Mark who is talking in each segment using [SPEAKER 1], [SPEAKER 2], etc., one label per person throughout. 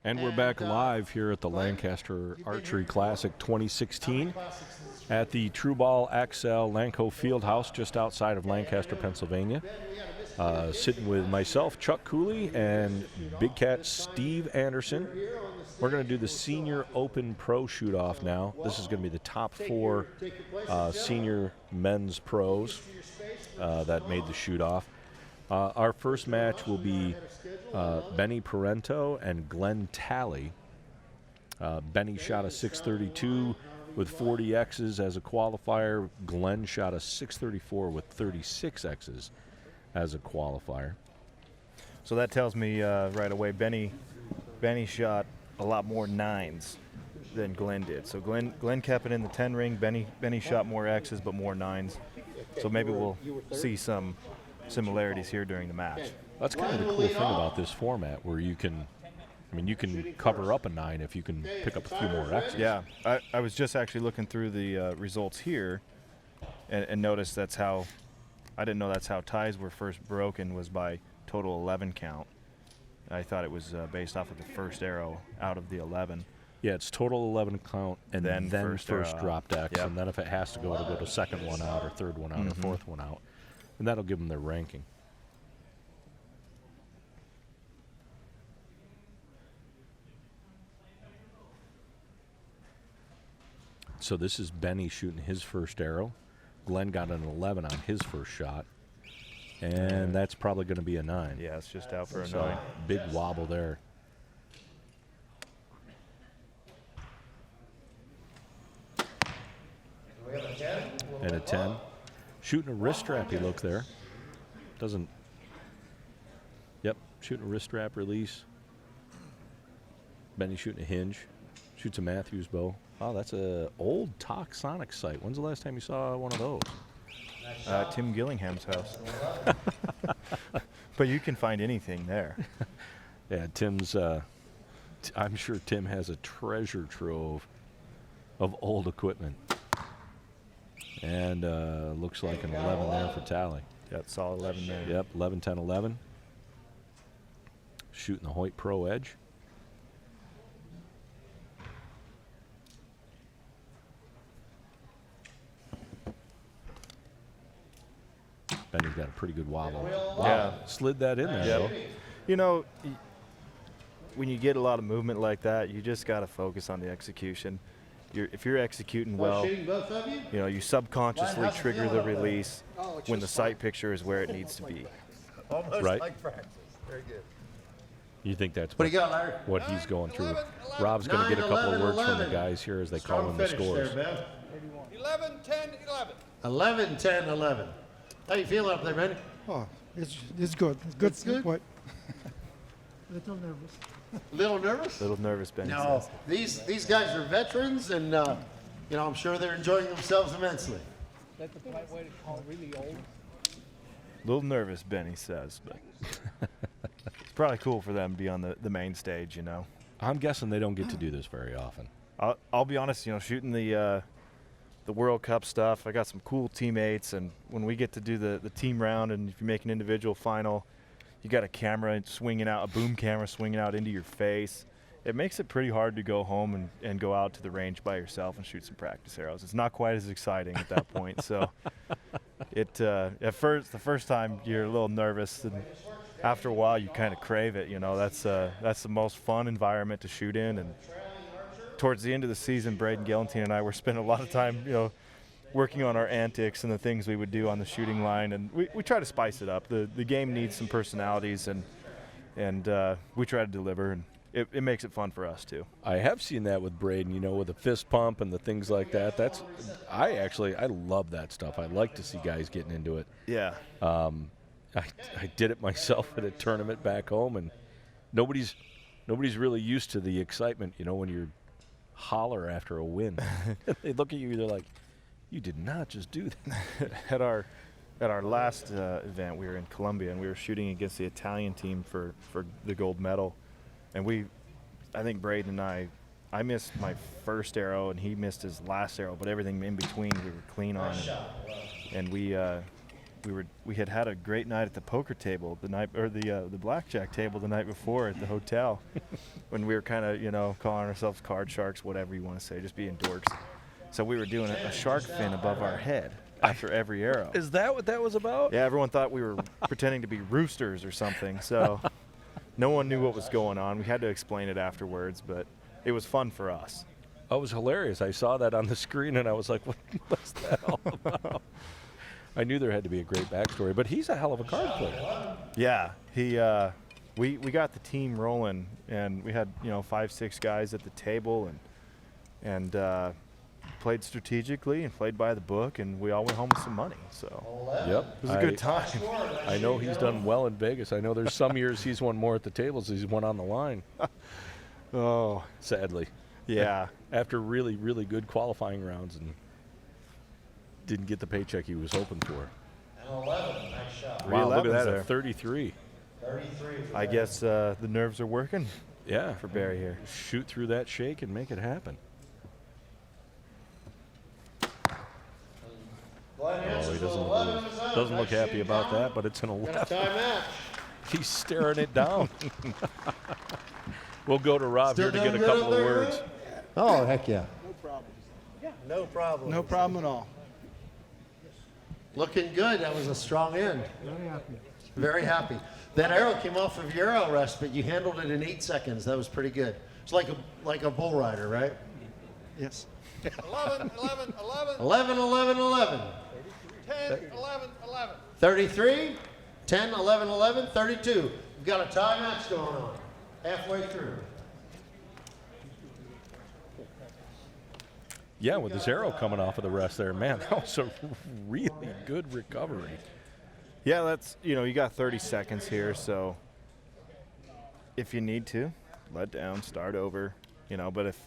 [SPEAKER 1] And we're back live here at the Lancaster Archery Classic 2016 at the True Ball Axel Lanco Fieldhouse just outside of Lancaster, Pennsylvania. Sitting with myself, Chuck Cooley, and Big Cat Steve Anderson. We're going to do the Senior Open Pro Shoot-Off now. This is going to be the top 4 senior men's pros that made the shoot-off. Our first match will be Benny Parenteau and Glenn Talley. Benny shot a 632 with 40 X's as a qualifier. Glenn shot a 634 with 36 X's as a qualifier.
[SPEAKER 2] So that tells me right away Benny shot a lot more 9s than Glenn did. So Glenn kept it in the 10 ring. Benny shot more X's but more 9s. So maybe we'll see some similarities here during the match.
[SPEAKER 1] That's kind of the cool thing about this format, where you can cover up a 9 if you can pick up a few more X's.
[SPEAKER 2] Yeah, I was just actually looking through the results here and noticed I didn't know that's how ties were first broken, was by total 11 count. I thought it was based off of the first arrow out of the 11.
[SPEAKER 1] Yeah, it's total 11 count, and then first dropped X,
[SPEAKER 2] yep.
[SPEAKER 1] And then if it has to go, it'll go to second one out or third one out or fourth one out. And that'll give them their ranking. So this is Benny shooting his first arrow. Glenn got an 11 on his first shot. And that's probably going to be a 9.
[SPEAKER 2] Yeah, it's just out for a
[SPEAKER 1] so
[SPEAKER 2] 9.
[SPEAKER 1] Big wobble there. And a 10. Shooting a wrist strappy look there. Yep, shooting a wrist strap release. Benny shooting a hinge. Shoots a Matthews bow. Oh, that's a old Toxonic sight. When's the last time you saw one of those?
[SPEAKER 2] Tim Gillingham's house. But you can find anything there.
[SPEAKER 1] Yeah, Tim's, I'm sure Tim has a treasure trove of old equipment. And looks like an 11 there for Tally.
[SPEAKER 2] Yeah, it's all 11 there.
[SPEAKER 1] Yep, 11, 10, 11. Shooting the Hoyt Pro Edge. Benny's got a pretty good wobble.
[SPEAKER 2] Yeah.
[SPEAKER 1] Slid that in there, though.
[SPEAKER 2] You know, when you get a lot of movement like that, you just got to focus on the execution. If you're executing well, you subconsciously trigger the release when the sight picture is where it needs to be.
[SPEAKER 3] Almost
[SPEAKER 1] right?
[SPEAKER 3] like practice. Very good.
[SPEAKER 1] You think that's
[SPEAKER 3] What do you got, Larry?
[SPEAKER 1] what he's going through? Rob's going to get a couple of words from the guys here as they call in the scores.
[SPEAKER 4] 11, 10, 11.
[SPEAKER 3] 11, 10, 11. How you feeling up there, Benny?
[SPEAKER 5] Oh, it's good. It's good.
[SPEAKER 3] good?
[SPEAKER 5] What? Little nervous.
[SPEAKER 3] Little nervous?
[SPEAKER 2] A little nervous, Benny
[SPEAKER 3] No,
[SPEAKER 2] says.
[SPEAKER 3] these guys are veterans, and I'm sure they're enjoying themselves immensely.
[SPEAKER 4] Is that the polite way to call really old?
[SPEAKER 2] A little nervous, Benny says, but it's probably cool for them to be on the main stage, you know.
[SPEAKER 1] I'm guessing they don't get to do this very often.
[SPEAKER 2] I'll be honest, shooting the World Cup stuff, I got some cool teammates, and when we get to do the team round, and if you make an individual final, you got a camera swinging out, a boom camera swinging out into your face. It makes it pretty hard to go home and go out to the range by yourself and shoot some practice arrows. It's not quite as exciting at that point. So the first time you're a little nervous, and after a while you kind of crave it. That's the most fun environment to shoot in. And towards the end of the season, Braden Galantine and I were spending a lot of time, working on our antics and the things we would do on the shooting line, and we try to spice it up. The game needs some personalities, and we try to deliver, and it makes it fun for us too.
[SPEAKER 1] I have seen that with Braden, with the fist pump and the things like that. I love that stuff. I like to see guys getting into it.
[SPEAKER 2] Yeah.
[SPEAKER 1] I did it myself at a tournament back home, and nobody's really used to the excitement, when you're holler after a win. They look at you, they're like, you did not just do that.
[SPEAKER 2] At our last event, we were in Colombia, and we were shooting against the Italian team for the gold medal. And I think Braden and I missed my first arrow, and he missed his last arrow, but everything in between we were clean on. And we we had a great night at the poker table the night, or the blackjack table the night before at the hotel, when we were kind of, you know, calling ourselves card sharks, whatever you want to say, just being dorks. So we were doing a shark fin above our head after every arrow.
[SPEAKER 1] Is that what that was about?
[SPEAKER 2] Yeah, everyone thought we were pretending to be roosters or something. So no one knew what was going on. We had to explain it afterwards, but it was fun for us.
[SPEAKER 1] Oh, it was hilarious. I saw that on the screen, and I was like, what's that all about? I knew there had to be a great backstory, but he's a hell of a card player.
[SPEAKER 2] Yeah, we got the team rolling, and we had, you know, 5-6 guys at the table, and played strategically and played by the book, and we all went home with some money. So
[SPEAKER 1] Yep,
[SPEAKER 2] it was a good time.
[SPEAKER 1] I know he's done well in Vegas. I know there's some years he's won more at the tables than he's won on the line.
[SPEAKER 2] Oh,
[SPEAKER 1] Sadly,
[SPEAKER 2] yeah.
[SPEAKER 1] after really, really good qualifying rounds, and didn't get the paycheck he was hoping for.
[SPEAKER 3] And 11, nice shot.
[SPEAKER 1] Wow, look at
[SPEAKER 2] 311s
[SPEAKER 1] that,
[SPEAKER 2] there.
[SPEAKER 1] at 33.
[SPEAKER 3] 33.
[SPEAKER 2] I guess the nerves are working
[SPEAKER 1] Yeah,
[SPEAKER 2] for Barry here.
[SPEAKER 1] shoot through that shake and make it happen. Oh, he doesn't look happy about that, but it's an 11.
[SPEAKER 3] Got a time match.
[SPEAKER 1] He's staring it down. We'll go to Rob
[SPEAKER 3] Still
[SPEAKER 1] here to get a
[SPEAKER 3] doing
[SPEAKER 1] couple
[SPEAKER 3] good
[SPEAKER 1] of
[SPEAKER 3] up there,
[SPEAKER 1] words.
[SPEAKER 3] Oh, heck yeah.
[SPEAKER 4] No problem.
[SPEAKER 3] No problem.
[SPEAKER 4] No problem at all.
[SPEAKER 3] Looking good. That was a strong end.
[SPEAKER 5] Very happy.
[SPEAKER 3] Very happy. That arrow came off of your arrow rest, but you handled it in 8 seconds. That was pretty good. It's like a bull rider, right?
[SPEAKER 5] Yes.
[SPEAKER 4] 11, 11, 11,
[SPEAKER 3] 11, 11, 11.
[SPEAKER 4] 10, 11, 11.
[SPEAKER 3] 33, 10, 11, 11, 32. We've got a tie match going on. Halfway through.
[SPEAKER 1] Yeah, with this arrow coming off of the rest there, man, that was a really good recovery.
[SPEAKER 2] Yeah, that's, you know, you got 30 seconds here, so if you need to, let down, start over, you know, but if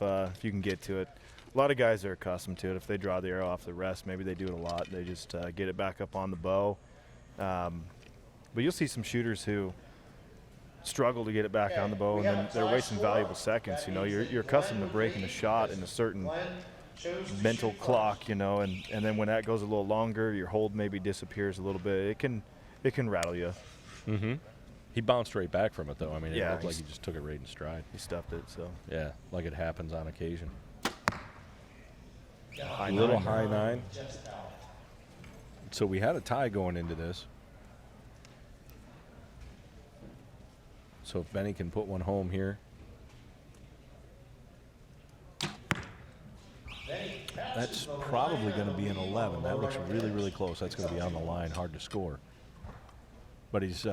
[SPEAKER 2] you can get to it. A lot of guys are accustomed to it. If they draw the arrow off the rest, maybe they do it a lot. They just get it back up on the bow. But you'll see some shooters who struggle to get it back on the bow, and then they're wasting valuable seconds. You know, you're accustomed to breaking a shot in a certain mental clock, you know, and then when that goes a little longer, your hold maybe disappears a little bit. It can rattle you.
[SPEAKER 1] Mm-hmm. He bounced right back from it, though. I mean, it
[SPEAKER 2] Yeah,
[SPEAKER 1] looked like he just took it right in stride.
[SPEAKER 2] He stuffed it, so.
[SPEAKER 1] Yeah, like it happens on occasion.
[SPEAKER 2] High
[SPEAKER 1] Little
[SPEAKER 2] nine.
[SPEAKER 1] high 9. So we had a tie going into this. So if Benny can put one home here. That's probably going to be an 11. That looks really, really close. That's going to be on the line, hard to score. But he's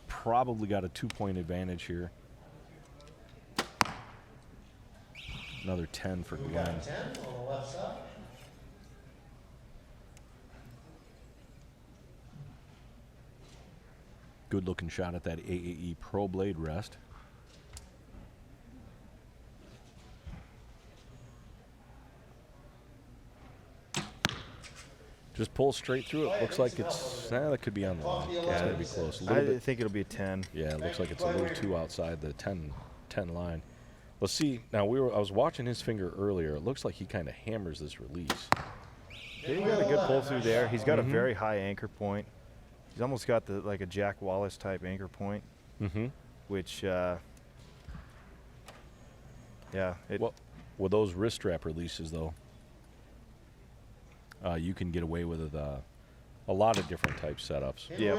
[SPEAKER 1] probably got a 2-point advantage here. Another 10 for Glenn.
[SPEAKER 3] 10 on the left side.
[SPEAKER 1] Good looking shot at that AAE Pro Blade rest. Just pull straight through it. Looks like it's, that could be on the line. Yeah, that'd be close. A little
[SPEAKER 2] I
[SPEAKER 1] bit.
[SPEAKER 2] think it'll be a 10.
[SPEAKER 1] Yeah, it looks like it's a little too outside the 10 line. Let's see. Now I was watching his finger earlier. It looks like he kind of hammers this release.
[SPEAKER 2] Yeah, he got a good pull through there. He's got a very high anchor point. He's almost got like a Jack Wallace type anchor point, which, yeah.
[SPEAKER 1] Well, with those wrist strap releases, though, you can get away with a lot of different type setups.
[SPEAKER 2] Yeah.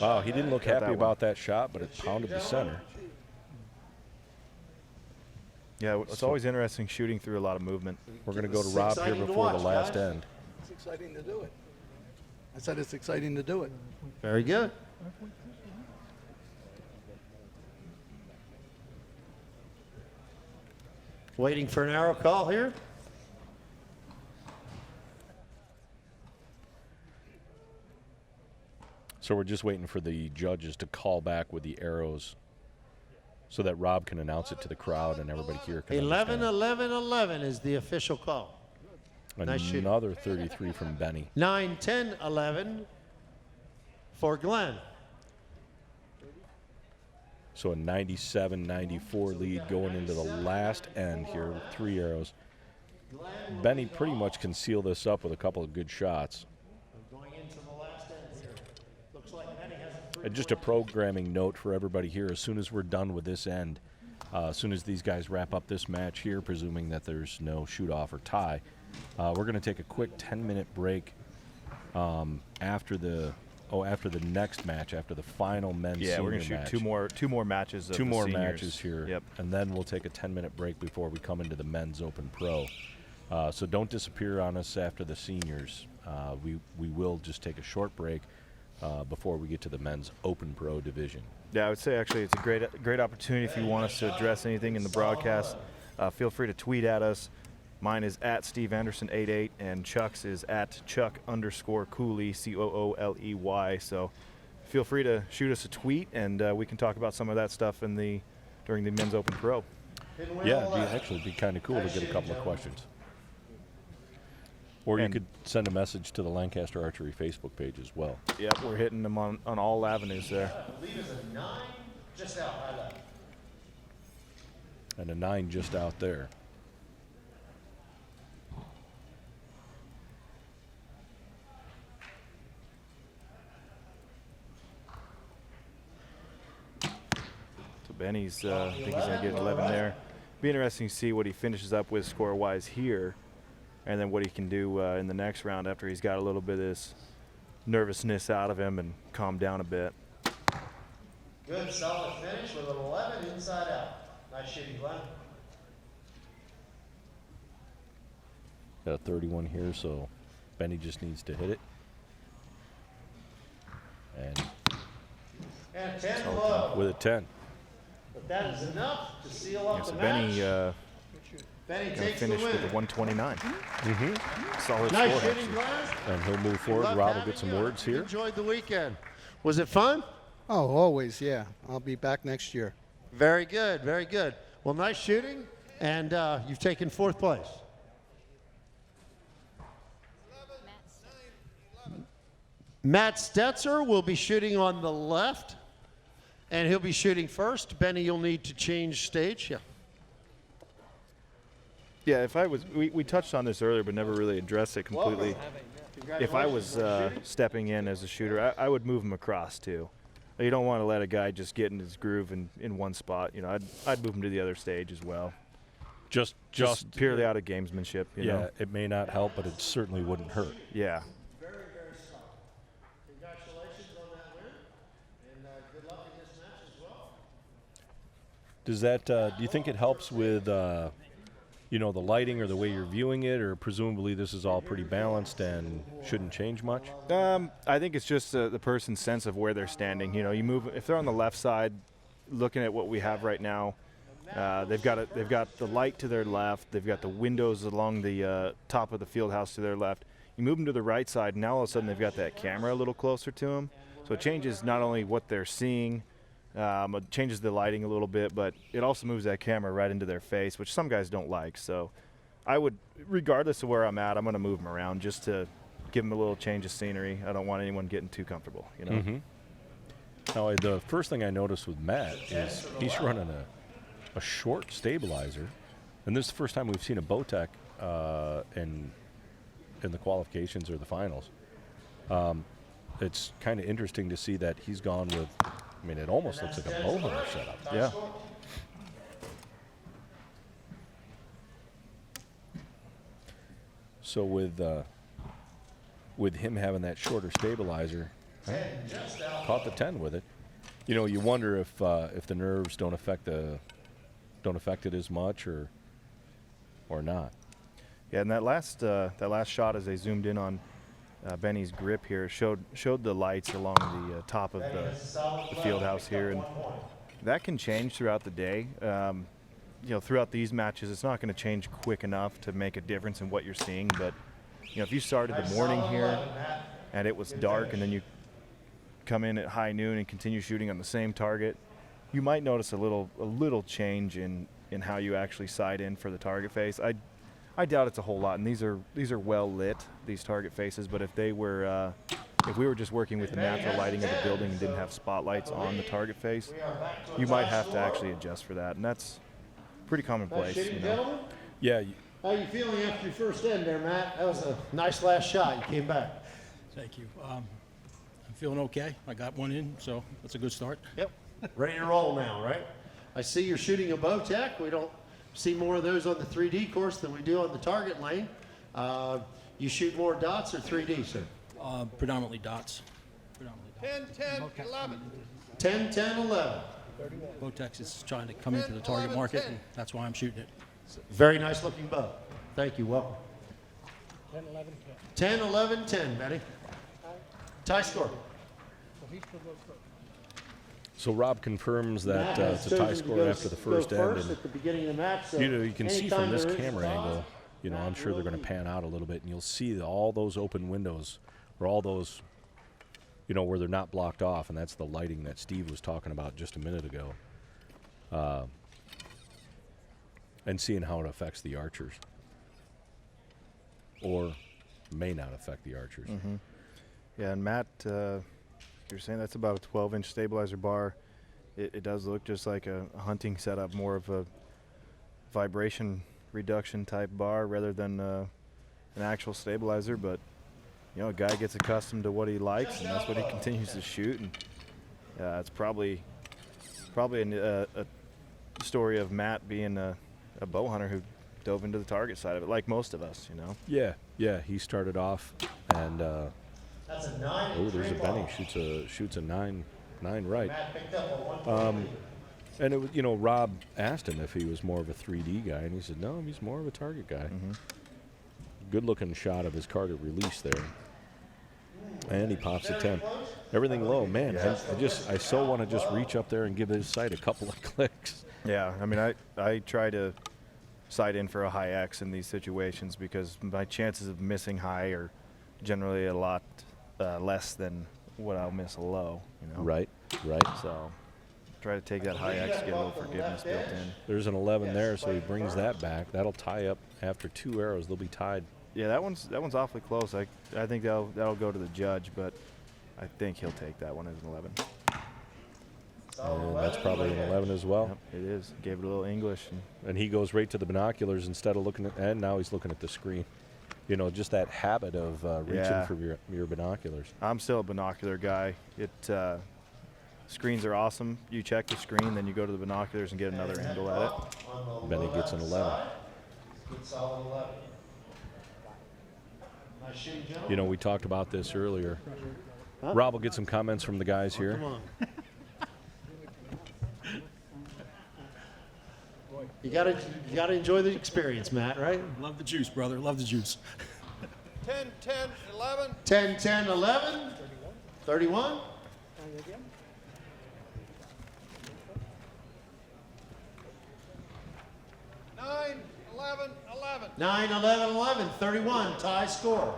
[SPEAKER 1] Wow, he didn't look
[SPEAKER 2] Got
[SPEAKER 1] happy
[SPEAKER 2] that
[SPEAKER 1] about that shot, but it pounded the center.
[SPEAKER 2] Yeah, it's always interesting shooting through a lot of movement.
[SPEAKER 1] We're going to go to
[SPEAKER 3] It's
[SPEAKER 1] Rob
[SPEAKER 3] exciting
[SPEAKER 1] here
[SPEAKER 3] to
[SPEAKER 1] before the
[SPEAKER 3] watch,
[SPEAKER 1] last
[SPEAKER 3] guys.
[SPEAKER 1] end.
[SPEAKER 4] It's exciting to do it. I said it's exciting to do it.
[SPEAKER 3] Very good. Waiting for an arrow call here.
[SPEAKER 1] So we're just waiting for the judges to call back with the arrows so that Rob can announce it to the crowd and everybody here can
[SPEAKER 3] 11,
[SPEAKER 1] understand.
[SPEAKER 3] 11, 11 is the official call. Nice shooting.
[SPEAKER 1] Another 33 from Benny.
[SPEAKER 3] 9, 10, 11 for Glenn.
[SPEAKER 1] So a 97-94 lead going into the last end here with 3 arrows. Benny pretty much can seal this up with a couple of good shots.
[SPEAKER 3] Going into the last
[SPEAKER 1] And just a programming note for everybody here, as soon as we're done with this end, as soon as these guys wrap up this match here, presuming that there's no shoot-off or tie, we're going to take a quick 10-minute break after the next match, after the final men's senior match.
[SPEAKER 2] Yeah, we're going to shoot two more matches of
[SPEAKER 1] two
[SPEAKER 2] the
[SPEAKER 1] more
[SPEAKER 2] seniors.
[SPEAKER 1] matches here.
[SPEAKER 2] Yep.
[SPEAKER 1] And then we'll take a 10-minute break before we come into the men's Open Pro. So don't disappear on us after the seniors. We will just take a short break before we get to the men's Open Pro division.
[SPEAKER 2] Yeah, I would say actually it's a great opportunity if you want us to address anything in the broadcast. Feel free to tweet at us. Mine is at Steve Anderson88, and Chuck's is at Chuck_Cooley, Cooley. So feel free to shoot us a tweet, and we can talk about some of that stuff during the men's Open Pro.
[SPEAKER 1] Yeah, it'd be kind of cool to get a couple of questions. Or you could send a message to the Lancaster Archery Facebook page as well.
[SPEAKER 2] Yep, we're hitting them on all avenues there.
[SPEAKER 3] Lead is a 9, just out high left.
[SPEAKER 1] And a 9 just out there.
[SPEAKER 2] So Benny's, I think he's going to get 11 there. Be interesting to see what he finishes up with score-wise here, and then what he can do in the next round after he's got a little bit of this nervousness out of him and calmed down a bit.
[SPEAKER 3] Good, solid finish with an 11 inside out. Nice shooting, Glenn.
[SPEAKER 1] Got a 31 here, so Benny just needs to hit it.
[SPEAKER 3] And 10 below.
[SPEAKER 1] With a 10.
[SPEAKER 3] But that is enough to seal up
[SPEAKER 2] So
[SPEAKER 3] the
[SPEAKER 2] Benny
[SPEAKER 3] match. Benny
[SPEAKER 2] going to
[SPEAKER 3] takes the
[SPEAKER 2] finish
[SPEAKER 3] win.
[SPEAKER 2] with a 129. Solid
[SPEAKER 3] Nice
[SPEAKER 2] score,
[SPEAKER 3] shooting,
[SPEAKER 2] actually.
[SPEAKER 3] Glenn.
[SPEAKER 1] And he'll move forward.
[SPEAKER 3] Love
[SPEAKER 1] Rob will
[SPEAKER 3] having
[SPEAKER 1] get some
[SPEAKER 3] you.
[SPEAKER 1] words here.
[SPEAKER 3] Enjoyed the weekend. Was it fun?
[SPEAKER 4] Oh, always, yeah. I'll be back next year.
[SPEAKER 3] Very good, very good. Well, nice shooting, and you've taken 4th place. Matt Setzer will be shooting on the left, and he'll be shooting first. Benny, you'll need to change stage. Yeah.
[SPEAKER 2] Yeah, if I was, we touched on this earlier, but never really addressed it completely. If I was stepping in as a shooter, I would move him across too. You don't want to let a guy just get in his groove in one spot. You know, I'd move him to the other stage as well.
[SPEAKER 1] Just
[SPEAKER 2] Purely out of gamesmanship. You know?
[SPEAKER 1] It may not help, but it certainly wouldn't hurt.
[SPEAKER 2] Yeah.
[SPEAKER 3] Very, very solid. Congratulations on that win, and good luck in this match as well.
[SPEAKER 1] Does that? Do you think it helps with, the lighting or the way you're viewing it, or presumably this is all pretty balanced and shouldn't change much?
[SPEAKER 2] I think it's just the person's sense of where they're standing. You know, you move if they're on the left side, looking at what we have right now. They've got the light to their left. They've got the windows along the top of the field house to their left. You move them to the right side, and now all of a sudden they've got that camera a little closer to them. So it changes not only what they're seeing, it changes the lighting a little bit, but it also moves that camera right into their face, which some guys don't like. So I would, regardless of where I'm at, I'm going to move them around just to give them a little change of scenery. I don't want anyone getting too comfortable, you know.
[SPEAKER 1] Mm-hmm. Now, the first thing I noticed with Matt is he's running a short stabilizer, and this is the first time we've seen a Bowtech in the qualifications or the finals. It's kind of interesting to see that he's gone with, I mean, it almost looks like a bow hunter setup.
[SPEAKER 2] Yeah.
[SPEAKER 1] So with him having that shorter stabilizer, caught the 10 with it. You know, you wonder if the nerves don't affect it as much or not.
[SPEAKER 2] Yeah, and that last shot as they zoomed in on Benny's grip here showed the lights along the top of the field house here, and that can change throughout the day. Throughout these matches, it's not going to change quick enough to make a difference in what you're seeing. But if you started the morning here and it was dark, and then you come in at high noon and continue shooting on the same target, you might notice a little change in how you actually sight in for the target face. I doubt it's a whole lot, and these are well lit, these target faces. But if we were just working with the natural lighting of the building and didn't have spotlights on the target face, you might have to actually adjust for that, and that's pretty commonplace.
[SPEAKER 3] Nice shooting, gentlemen.
[SPEAKER 1] Yeah.
[SPEAKER 3] How are you feeling after your first end there, Matt? That was a nice last shot. You came back.
[SPEAKER 5] Thank you. I'm
[SPEAKER 6] I'm feeling okay. I got one in, so that's a good start.
[SPEAKER 3] Yep. Ready to roll now, right? I see you're shooting a Bowtech. We don't see more of those on the 3D course than we do on the target lane. You shoot more dots or 3D, sir?
[SPEAKER 6] Predominantly dots. Predominantly
[SPEAKER 4] 10, 10, 11.
[SPEAKER 3] 10, 10, 11.
[SPEAKER 6] Botex is trying to come into the target market, and that's why I'm shooting it.
[SPEAKER 3] Very nice looking bow. Thank you. Welcome. 10, 11, 10, Benny. Tie score.
[SPEAKER 1] So Rob confirms that
[SPEAKER 3] Matt has
[SPEAKER 1] it's a tie
[SPEAKER 3] chosen to
[SPEAKER 1] score
[SPEAKER 3] go
[SPEAKER 1] after the
[SPEAKER 3] go
[SPEAKER 1] first end.
[SPEAKER 3] first
[SPEAKER 1] And
[SPEAKER 3] at the beginning of the match. So
[SPEAKER 1] you can see from
[SPEAKER 3] anytime
[SPEAKER 1] this
[SPEAKER 3] there is a
[SPEAKER 1] camera
[SPEAKER 3] tie,
[SPEAKER 1] angle, I'm sure they're going to pan out a little bit, and you'll see all those open windows, or all those, where they're not blocked off, and that's the lighting that Steve was talking about just a minute ago. And seeing how it affects the archers, or may not affect the archers.
[SPEAKER 2] Mm-hmm. Yeah, and Matt, you're saying that's about a 12-inch stabilizer bar. It does look just like a hunting setup, more of a vibration reduction type bar rather than an actual stabilizer. But a guy gets accustomed to what he likes, and that's what he continues to shoot. And it's probably a story of Matt being a bow hunter who dove into the target side of it, like most of us,
[SPEAKER 1] Yeah, he started off, and
[SPEAKER 3] That's a 9.
[SPEAKER 1] oh, there's a Benny shoots a 9 right.
[SPEAKER 3] Matt picked up a 1.
[SPEAKER 1] And it was, Rob asked him if he was more of a 3D guy, and he said no, he's more of a target guy. Good looking shot of his target release there, and he pops a 10. Everything low, man. I so want to just reach up there and give his sight a couple of clicks.
[SPEAKER 2] Yeah, I mean, I try to sight in for a high X in these situations because my chances of missing high are generally a lot less than what I'll miss low.
[SPEAKER 1] Right.
[SPEAKER 2] So try to take that high X, get a little forgiveness built in.
[SPEAKER 1] There's an 11 there, so he brings that back. That'll tie up after 2 arrows. They'll be tied.
[SPEAKER 2] Yeah, that one's awfully close. I think that'll go to the judge, but I think he'll take that one as an 11.
[SPEAKER 1] And that's probably an 11 as well.
[SPEAKER 2] Yep, it is. Gave it a little English.
[SPEAKER 1] And he goes right to the binoculars instead of looking at, and now he's looking at the screen. Just that habit of reaching for your binoculars.
[SPEAKER 2] I'm still a binocular guy. Screens are awesome. You check the screen, then you go to the binoculars and get another angle at it.
[SPEAKER 1] Benny gets an 11.
[SPEAKER 3] Good solid 11. Nice shooting, gentlemen.
[SPEAKER 1] We talked about this earlier. Rob will get some comments from the guys here.
[SPEAKER 3] Come on. You gotta enjoy the experience, Matt, right?
[SPEAKER 6] Love the juice, brother. Love the juice.
[SPEAKER 4] 10, 10, 11.
[SPEAKER 3] 10, 10, 11. 31.
[SPEAKER 4] 9, 11, 11.
[SPEAKER 3] 9, 11, 11. 31. Tie score.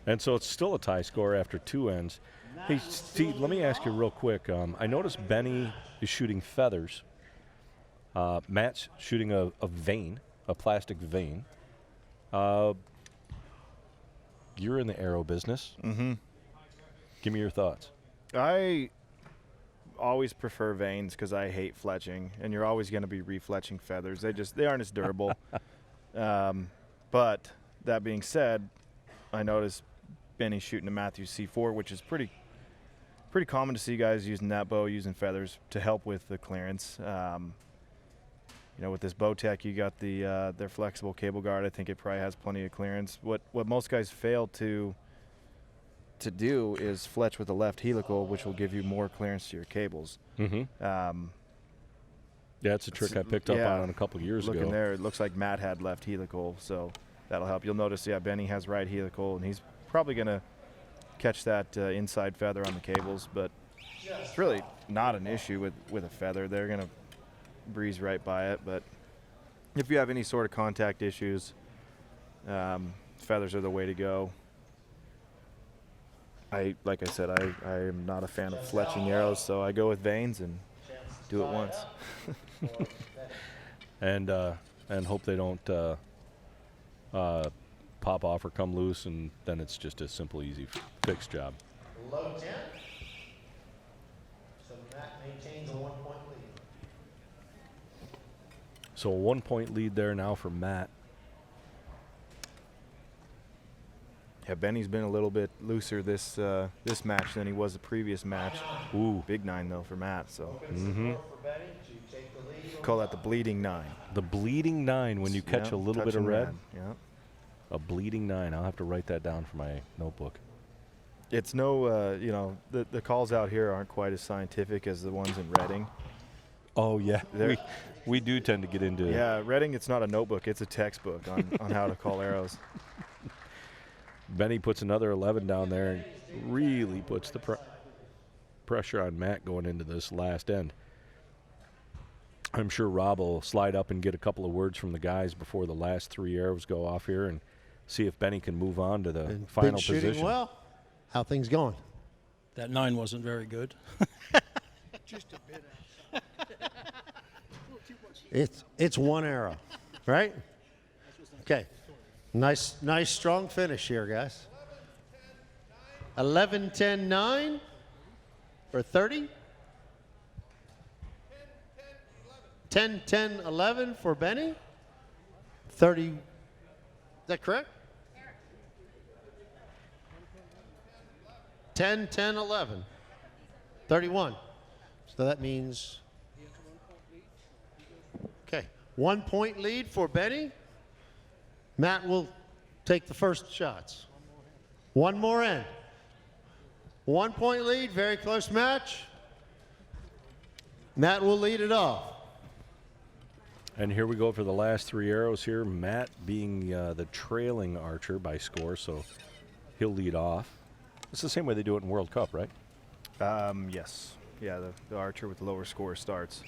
[SPEAKER 1] And so it's still a tie score after 2 ends. Hey, Steve, let me ask you real quick. I noticed Benny is shooting feathers. Matt's shooting a vane, a plastic vane. You're in the arrow business.
[SPEAKER 2] Mm-hmm.
[SPEAKER 1] Give me your thoughts.
[SPEAKER 2] I always prefer vanes because I hate fletching, and you're always going to be refletching feathers. They aren't as durable. But that being said, I noticed Benny shooting a Matthews C4, which is pretty common to see guys using that bow, using feathers to help with the clearance. With this Bowtech, you got their flexible cable guard. I think it probably has plenty of clearance. What most guys fail to do is fletch with the left helical, which will give you more clearance to your cables.
[SPEAKER 1] Mm-hmm. Yeah, it's a trick I picked up on a couple years ago.
[SPEAKER 2] Looking there, it looks like Matt had left helical, so that'll help. You'll notice, Benny has right helical, and he's probably going to catch that inside feather on the cables, but it's really not an issue with a feather. They're going to breeze right by it, but if you have any sort of contact issues, feathers are the way to go. Like I said, I am not a fan of fletching arrows, so I go with vanes and do it once.
[SPEAKER 1] And hope they don't pop off or come loose, and then it's just a simple, easy fix job.
[SPEAKER 3] Low 10. So Matt maintains a 1-point lead.
[SPEAKER 1] So a 1-point lead there now for Matt.
[SPEAKER 2] Yeah, Benny's been a little bit looser this match than he was the previous match.
[SPEAKER 1] Ooh.
[SPEAKER 2] Big 9 though for Matt. So
[SPEAKER 1] Mm-hmm.
[SPEAKER 2] call that the bleeding 9.
[SPEAKER 1] The bleeding 9 when you catch a little bit of
[SPEAKER 2] touching
[SPEAKER 1] red.
[SPEAKER 2] Yeah.
[SPEAKER 1] A bleeding 9. I'll have to write that down for my notebook.
[SPEAKER 2] It's no, you know, the calls out here aren't quite as scientific as the ones in Reading.
[SPEAKER 1] Oh, yeah. We do tend to get into it.
[SPEAKER 2] Yeah, Reading, it's not a notebook. It's a textbook on how to call arrows.
[SPEAKER 1] Benny puts another 11 down there and really puts the pressure on Matt going into this last end. I'm sure Rob will slide up and get a couple of words from the guys before the last 3 arrows go off here and see if Benny can move on to the final
[SPEAKER 3] been shooting
[SPEAKER 1] position.
[SPEAKER 3] well. How things going?
[SPEAKER 6] That 9 wasn't very good.
[SPEAKER 5] Just a bit.
[SPEAKER 3] It's one arrow, right? Okay. Nice, strong finish here, guys. 11-10-9 for 30. 10-10-11 for Benny. 30. Is that correct? 10-10-11. 31. So that means. Okay. 1 point lead for Benny. Matt will take the first shots. One more end. 1 point lead, very close match. Matt will lead it off.
[SPEAKER 1] And here we go for the last 3 arrows here. Matt being the trailing archer by score, so he'll lead off. It's the same way they do it in World Cup, right?
[SPEAKER 2] Yes. Yeah, the archer with the lower score starts.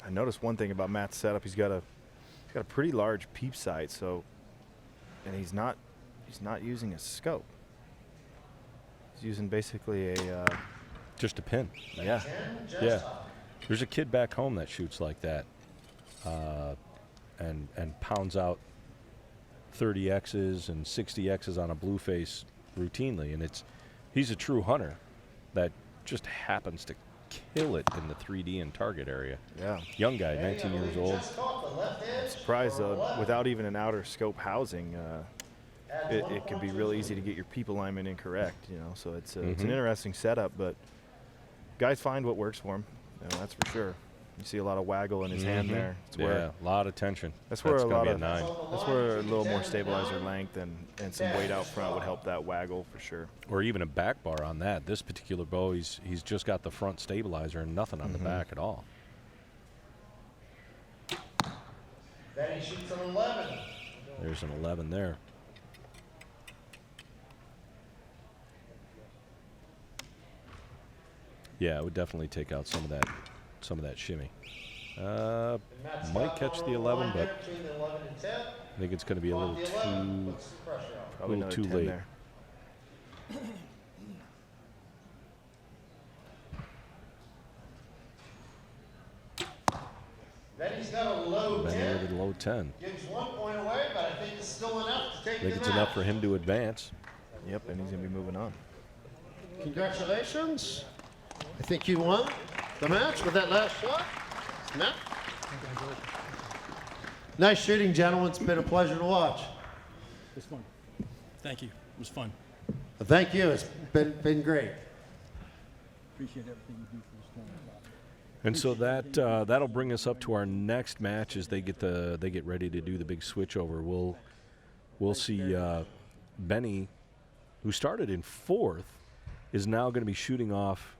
[SPEAKER 2] I noticed one thing about Matt's setup. He's got a pretty large peep sight, and he's not using a scope. He's using basically a
[SPEAKER 1] Just a pin.
[SPEAKER 2] yeah.
[SPEAKER 1] Yeah. There's a kid back home that shoots like that and pounds out 30Xs and 60Xs on a blue face routinely. And he's a true hunter that just happens to kill it in the 3D and target area.
[SPEAKER 2] Yeah.
[SPEAKER 1] Young guy, 19 years old.
[SPEAKER 2] I'm surprised though, without even an outer scope housing, it can be real easy to get your peep alignment incorrect. You know, so it's an interesting setup, but guys find what works for them. You know, that's for sure. You see a lot of waggle in his hand there. It's
[SPEAKER 1] Yeah, a lot of tension.
[SPEAKER 2] That's where a
[SPEAKER 1] gonna
[SPEAKER 2] lot
[SPEAKER 1] be
[SPEAKER 2] of
[SPEAKER 1] 9.
[SPEAKER 2] that's where a little more stabilizer length and some weight out front would help that waggle for sure.
[SPEAKER 1] Or even a back bar on that. This particular bow, he's just got the front stabilizer and nothing on the back at all.
[SPEAKER 3] Benny shoots an 11.
[SPEAKER 1] There's an 11 there. Yeah, it would definitely take out some of that shimmy. Might catch the 11, but I think it's going to be a little too late.
[SPEAKER 2] There.
[SPEAKER 3] Benny's got a low
[SPEAKER 1] Benny
[SPEAKER 3] 10.
[SPEAKER 1] with a low 10.
[SPEAKER 3] Gives 1 point away, but I think it's still enough to take
[SPEAKER 1] I think
[SPEAKER 3] the
[SPEAKER 1] it's
[SPEAKER 3] match.
[SPEAKER 1] enough for him to advance.
[SPEAKER 2] Yep, and he's gonna be moving on.
[SPEAKER 3] Congratulations. I think you won the match with that last shot. Matt? Nice shooting, gentlemen. It's been a pleasure to watch.
[SPEAKER 6] It was fun. Thank you. It was fun.
[SPEAKER 3] Thank you. It's been great.
[SPEAKER 6] Appreciate everything you do for this tournament.
[SPEAKER 1] And so that'll bring us up to our next match as they get ready to do the big switch over. We'll see Benny, who started in 4th, is now going to be shooting off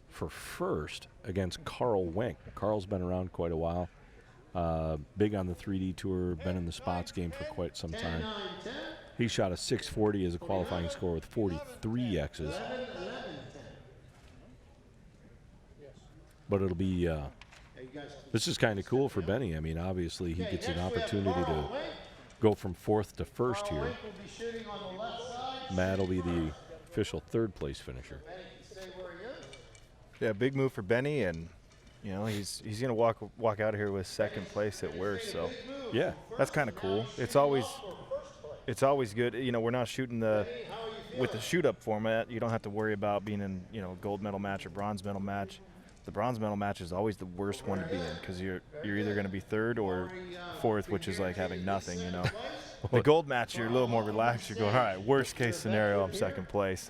[SPEAKER 1] for first against Carl Wenk. Carl's been around quite a while. Big on the 3D tour, been in the spots game for quite some time. He shot a 640 as a qualifying score with 43 X's. But it'll be, this is kind of cool for Benny. I mean, obviously he gets an opportunity to go from 4th to 1st here. Matt will be the official 3rd place finisher.
[SPEAKER 2] Yeah, big move for Benny, and you know he's gonna walk out of here with 2nd place at worst. So
[SPEAKER 1] Yeah,
[SPEAKER 2] that's kind of cool. It's always good. You know, we're not shooting with the shoot up format. You don't have to worry about being in gold medal match or bronze medal match. the bronze medal match is always the worst one to be in because you're either going to be third or fourth, which is like having nothing, you know. The gold match, you're a little more relaxed. You're going, all right, worst case scenario, I'm second place.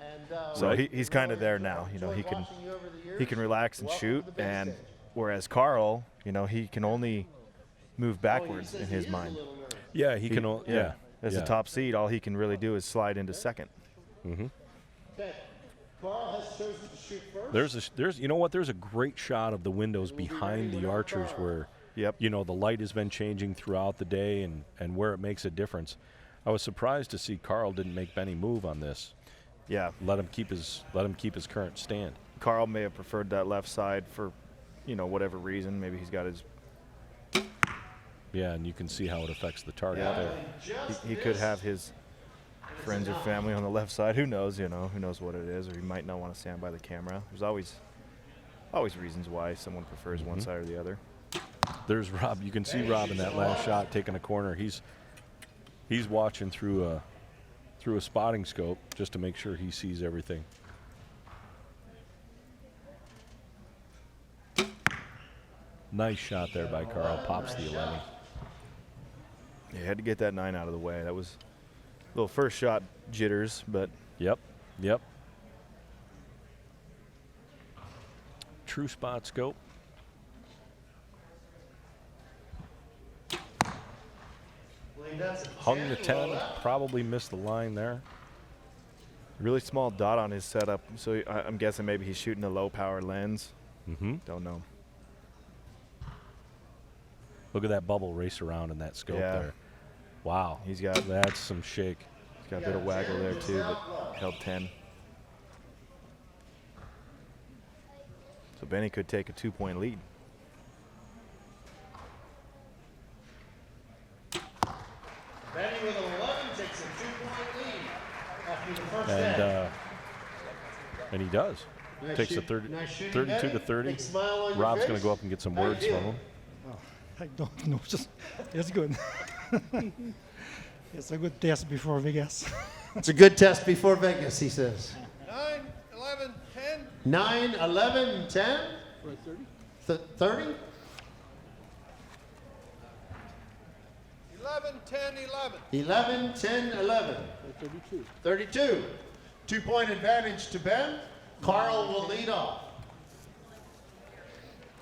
[SPEAKER 2] So he's kind of there now. You know, he can relax and shoot, and whereas Carl, you know, he can only move backwards in his mind.
[SPEAKER 1] Yeah, he can.
[SPEAKER 2] As the top seed, all he can really do is slide into second.
[SPEAKER 1] Mm-hmm.
[SPEAKER 3] Carl has chosen to shoot first.
[SPEAKER 1] There's you know what? There's a great shot of the windows behind the archers where, you know, the light has been changing throughout the day and where it makes a difference. I was surprised to see Carl didn't make Benny move on this.
[SPEAKER 2] Yeah.
[SPEAKER 1] Let him keep his current stand.
[SPEAKER 2] Carl may have preferred that left side for, you know, whatever reason. Maybe he's got his.
[SPEAKER 1] Yeah, and you can see how it affects the target there.
[SPEAKER 2] He could have his friends or family on the left side. Who knows? You know, who knows what it is, or he might not want to stand by the camera. There's always reasons why someone prefers one side or the other.
[SPEAKER 1] There's Rob. You can see Rob in that last shot taking a corner. He's watching through a spotting scope just to make sure he sees everything. Nice shot there by Carl. Pops the 11.
[SPEAKER 2] Yeah, had to get that 9 out of the way. That was a little first shot jitters, but
[SPEAKER 1] Yep. True spot scope. Hung the 10. Probably missed the line there.
[SPEAKER 2] really small dot on his setup. So I'm guessing maybe he's shooting a low power lens.
[SPEAKER 1] Mm-hmm.
[SPEAKER 2] Don't know.
[SPEAKER 1] Look at that bubble race around in that scope there. Wow.
[SPEAKER 2] He's got
[SPEAKER 1] That's some shake.
[SPEAKER 2] He's got a bit of waggle there too, but held 10. So Benny could take a 2-point lead.
[SPEAKER 3] Benny with 11 takes a 2-point lead after the first set.
[SPEAKER 1] And he does. Takes a 32 to 30. Rob's going to go up and get some words from him.
[SPEAKER 7] I don't know, just it's good. It's a good test before Vegas.
[SPEAKER 3] It's a good test before Vegas, he says.
[SPEAKER 5] 9, 11, 10.
[SPEAKER 3] 9, 11, 10. 30?
[SPEAKER 5] 11, 10, 11.
[SPEAKER 3] 11, 10, 11. 32. 2-point advantage to Ben. Carl will lead off.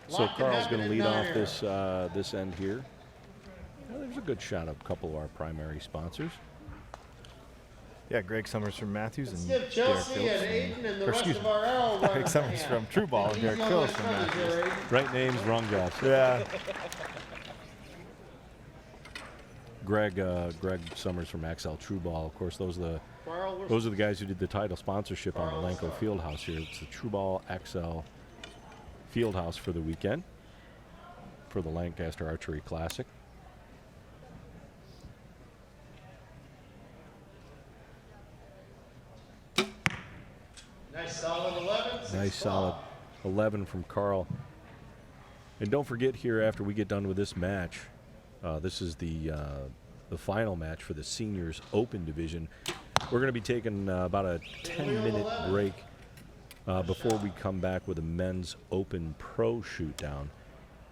[SPEAKER 1] So Carl's going to lead off this end here. Well, there's a good shot of a couple of our primary sponsors.
[SPEAKER 2] Yeah, Greg Summers from Matthews and
[SPEAKER 3] Give
[SPEAKER 2] Derek
[SPEAKER 3] Chelsea and
[SPEAKER 2] Phillips.
[SPEAKER 3] Aiden and the rest of our L.
[SPEAKER 2] Greg Summers from True Ball and Derek Phillips from Matthews.
[SPEAKER 1] Right names, wrong jobs.
[SPEAKER 2] Yeah.
[SPEAKER 1] Greg Summers from XL True Ball. Of course, those are the guys who did the title sponsorship on the Lanco Fieldhouse here. It's the True Ball XL Fieldhouse for the weekend for the Lancaster Archery Classic.
[SPEAKER 3] Nice solid 11.
[SPEAKER 1] Nice solid 11 from Carl. And don't forget here, after we get done with this match, this is the final match for the Seniors Open Division. We're going to be taking about a 10-minute break before we come back with a Men's Open Pro shoot down.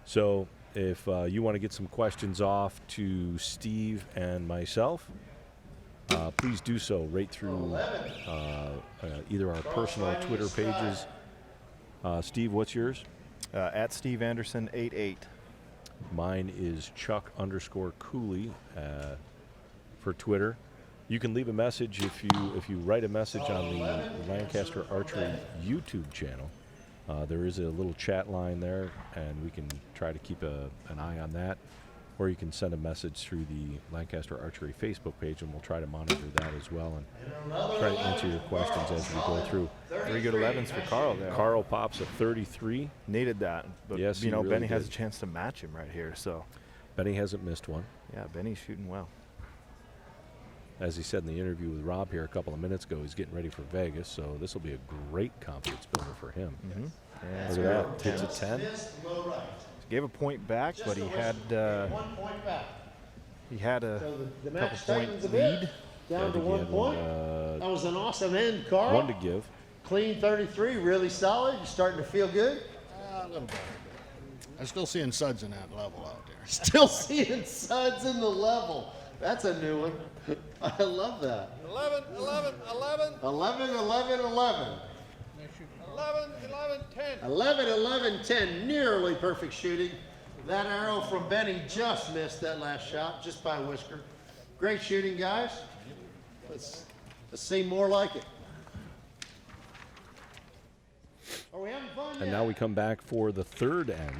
[SPEAKER 1] So if you want to get some questions off to Steve and myself, please do so right through either our personal Twitter pages. Steve, what's yours?
[SPEAKER 2] At Steve Anderson 88.
[SPEAKER 1] Mine is Chuck_Cooley for Twitter. You can leave a message if you write a message on the Lancaster Archery YouTube channel. There is a little chat line there, and we can try to keep an eye on that. Or you can send a message through the Lancaster Archery Facebook page, and we'll try to monitor that as well and try to answer your questions as we go through.
[SPEAKER 2] 3 good 11s for Carl there.
[SPEAKER 1] Carl pops a 33.
[SPEAKER 2] Needed that. But,
[SPEAKER 1] Yes,
[SPEAKER 2] you know,
[SPEAKER 1] he really
[SPEAKER 2] Benny has
[SPEAKER 1] did.
[SPEAKER 2] a chance to match him right here. So,
[SPEAKER 1] Benny hasn't missed one.
[SPEAKER 2] yeah, Benny's shooting well.
[SPEAKER 1] As he said in the interview with Rob here a couple of minutes ago, he's getting ready for Vegas, so this will be a great confidence builder for him.
[SPEAKER 2] Mm-hmm.
[SPEAKER 1] Look at that. Hits a 10.
[SPEAKER 2] Gave a point back, but he had
[SPEAKER 3] 1 point back.
[SPEAKER 2] he had a
[SPEAKER 3] So the
[SPEAKER 2] couple
[SPEAKER 3] match
[SPEAKER 2] point
[SPEAKER 3] tightens a bit.
[SPEAKER 2] lead.
[SPEAKER 3] Down to
[SPEAKER 1] Had to
[SPEAKER 3] 1
[SPEAKER 1] give
[SPEAKER 3] point.
[SPEAKER 1] him,
[SPEAKER 3] That was an awesome end, Carl.
[SPEAKER 1] one to give.
[SPEAKER 3] Clean 33, really solid. You're starting to feel good.
[SPEAKER 4] A little better. I'm still seeing suds in that level out there.
[SPEAKER 3] Still seeing suds in the level. That's a new one. I love that.
[SPEAKER 5] 11, 11, 11,
[SPEAKER 3] 11, 11, 11.
[SPEAKER 5] 11, 11, 10.
[SPEAKER 3] 11, 11, 10. Nearly perfect shooting. That arrow from Benny just missed that last shot, just by a whisker. Great shooting, guys. Let's see more like it. Are we having fun
[SPEAKER 1] And
[SPEAKER 3] yet?
[SPEAKER 1] now we come back for the third end.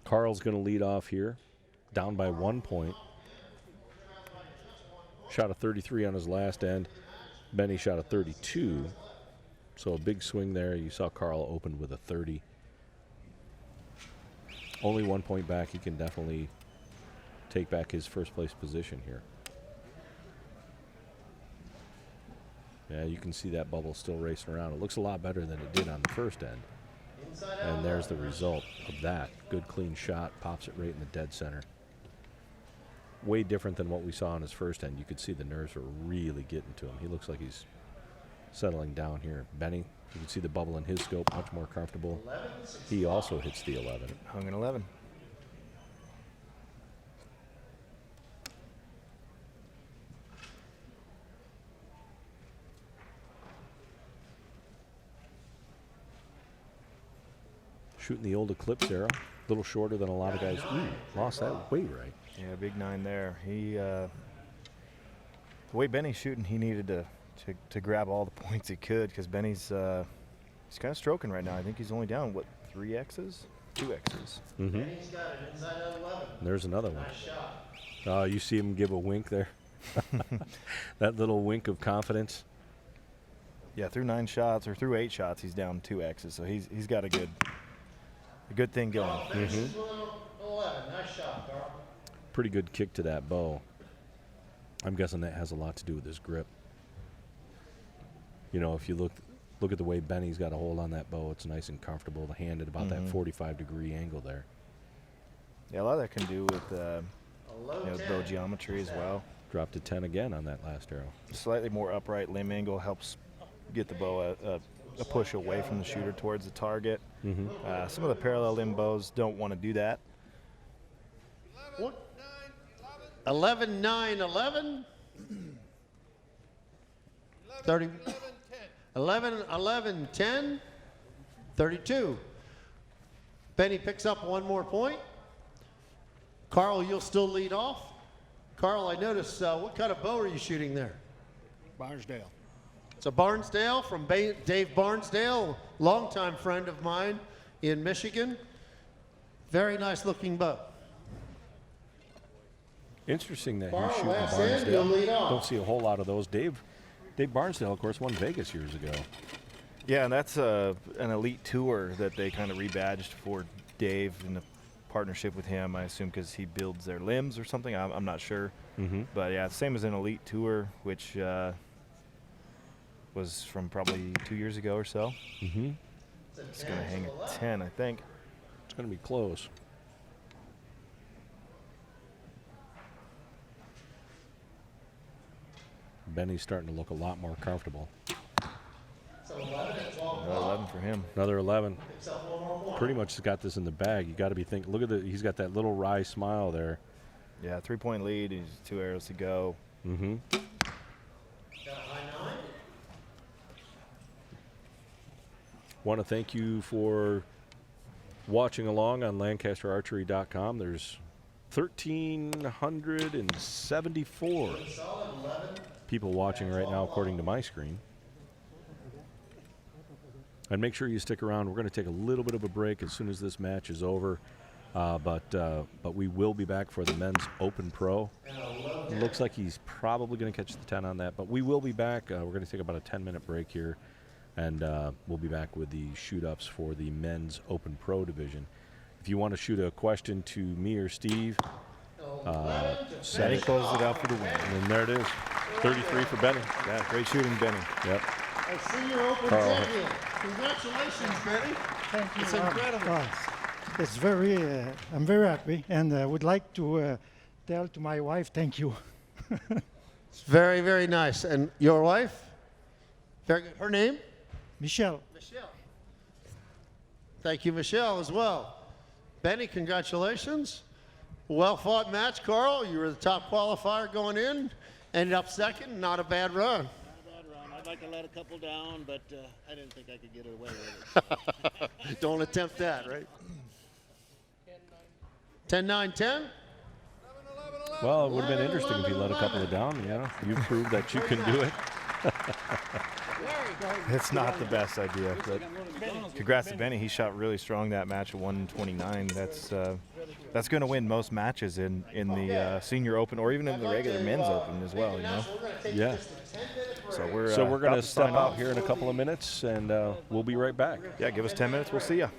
[SPEAKER 1] Carl's going to lead off here, down by 1 point. Shot a 33 on his last end. Benny shot a 32. So a big swing there. You saw Carl opened with a 30. Only 1 point back. He can definitely take back his first place position here. Yeah, you can see that bubble still racing around. It looks a lot better than it did on the first end. And there's the result of that. Good clean shot, pops it right in the dead center. Way different than what we saw on his first end. You could see the nerves were really getting to him. He looks like he's settling down here. Benny, you can see the bubble in his scope, much more comfortable. He also hits the 11.
[SPEAKER 2] Hung an 11.
[SPEAKER 1] Shooting the old Eclipse arrow, a little shorter than a lot of guys. Ooh, lost that way right.
[SPEAKER 2] Yeah, big 9 there. He, the way Benny's shooting, he needed to grab all the points he could because Benny's he's kind of stroking right now. I think he's only down, what, 3 X's? 2 X's.
[SPEAKER 1] Mm-hmm.
[SPEAKER 3] Benny's got it inside that 11.
[SPEAKER 1] There's another one.
[SPEAKER 3] Nice shot.
[SPEAKER 1] You see him give a wink there. That little wink of confidence.
[SPEAKER 2] Yeah, through 9 shots or through 8 shots, he's down 2 X's. So he's got a good thing going.
[SPEAKER 3] Mm-hmm. 11. Nice shot, Carl.
[SPEAKER 1] Pretty good kick to that bow. I'm guessing that has a lot to do with his grip. You know, if you look at the way Benny's got a hold on that bow, it's nice and comfortable. The hand at about that 45-degree angle there.
[SPEAKER 2] Yeah, a lot of that can do with bow geometry as well.
[SPEAKER 1] Dropped to 10 again on that last arrow.
[SPEAKER 2] Slightly more upright limb angle helps get the bow a push away from the shooter towards the target. Some of the parallel limb bows don't want to do that.
[SPEAKER 3] 11, 9, 11. 30. 11, 11, 10. 32. Benny picks up 1 more point. Carl, you'll still lead off. Carl, I noticed, what kind of bow are you shooting there?
[SPEAKER 4] Barnesdale.
[SPEAKER 3] It's a Barnesdale from Dave Barnesdale, longtime friend of mine in Michigan. Very nice looking bow.
[SPEAKER 1] Interesting that
[SPEAKER 3] Carl,
[SPEAKER 1] he's shooting
[SPEAKER 3] last end, you'll
[SPEAKER 1] Barnesdale.
[SPEAKER 3] lead off.
[SPEAKER 1] Don't see a whole lot of those. Dave Barnesdale, of course, won Vegas years ago.
[SPEAKER 2] Yeah, and that's an elite tour that they kind of rebadged for Dave in the partnership with him, I assume, because he builds their limbs or something. I'm not sure. But yeah, same as an elite tour, which was from probably 2 years ago or so. It's going to hang at 10, I think.
[SPEAKER 1] It's going to be close. Benny's starting to look a lot more comfortable.
[SPEAKER 2] Another 11 for him.
[SPEAKER 1] Another 11. Pretty much got this in the bag. You got to be thinking. Look at he's got that little wry smile there.
[SPEAKER 2] Yeah, 3-point lead. He's 2 arrows to go.
[SPEAKER 1] Want to thank you for watching along on LancasterArchery.com. There's 1,374 people watching right now, according to my screen. And make sure you stick around. We're going to take a little bit of a break as soon as this match is over. But we will be back for the men's Open Pro. It looks like he's probably going to catch the 10 on that, but we will be back. We're going to take about a 10-minute break here, and we'll be back with the shoot-ups for the men's Open Pro division. If you want to shoot a question to me or Steve,
[SPEAKER 2] Benny closes it out for the win.
[SPEAKER 1] And there it is, 33 for Benny.
[SPEAKER 2] Yeah, great shooting, Benny.
[SPEAKER 1] Yep.
[SPEAKER 3] I see your Open
[SPEAKER 1] Carl.
[SPEAKER 3] champion. Congratulations, Benny.
[SPEAKER 7] Thank you.
[SPEAKER 3] It's incredible.
[SPEAKER 7] It's very, I'm very happy, and I would like to tell to my wife, thank you.
[SPEAKER 3] It's very, very nice. And your wife? Very good. Her name?
[SPEAKER 7] Michelle.
[SPEAKER 3] Michelle. Thank you, Michelle, as well. Benny, congratulations. Well fought match, Carl. You were the top qualifier going in. Ended up second. Not a bad run.
[SPEAKER 8] Not a bad run. I'd like to let a couple down, but I didn't think I could get away with it.
[SPEAKER 3] Don't attempt that, right? 10-9, 10.
[SPEAKER 1] Well, it would have been interesting if you let a couple of down. Yeah, you proved that you can do it.
[SPEAKER 2] It's not the best idea, but congrats to Benny. He shot really strong that match at 129. That's going to win most matches in the Senior Open or even in the regular Men's Open as well, you know?
[SPEAKER 1] Yeah.
[SPEAKER 2] So we're
[SPEAKER 1] So we're going
[SPEAKER 2] about
[SPEAKER 1] to step
[SPEAKER 2] sign
[SPEAKER 1] out
[SPEAKER 2] off
[SPEAKER 1] here in a couple of minutes, and we'll be right back.
[SPEAKER 2] Yeah, give us 10 minutes. We'll see ya.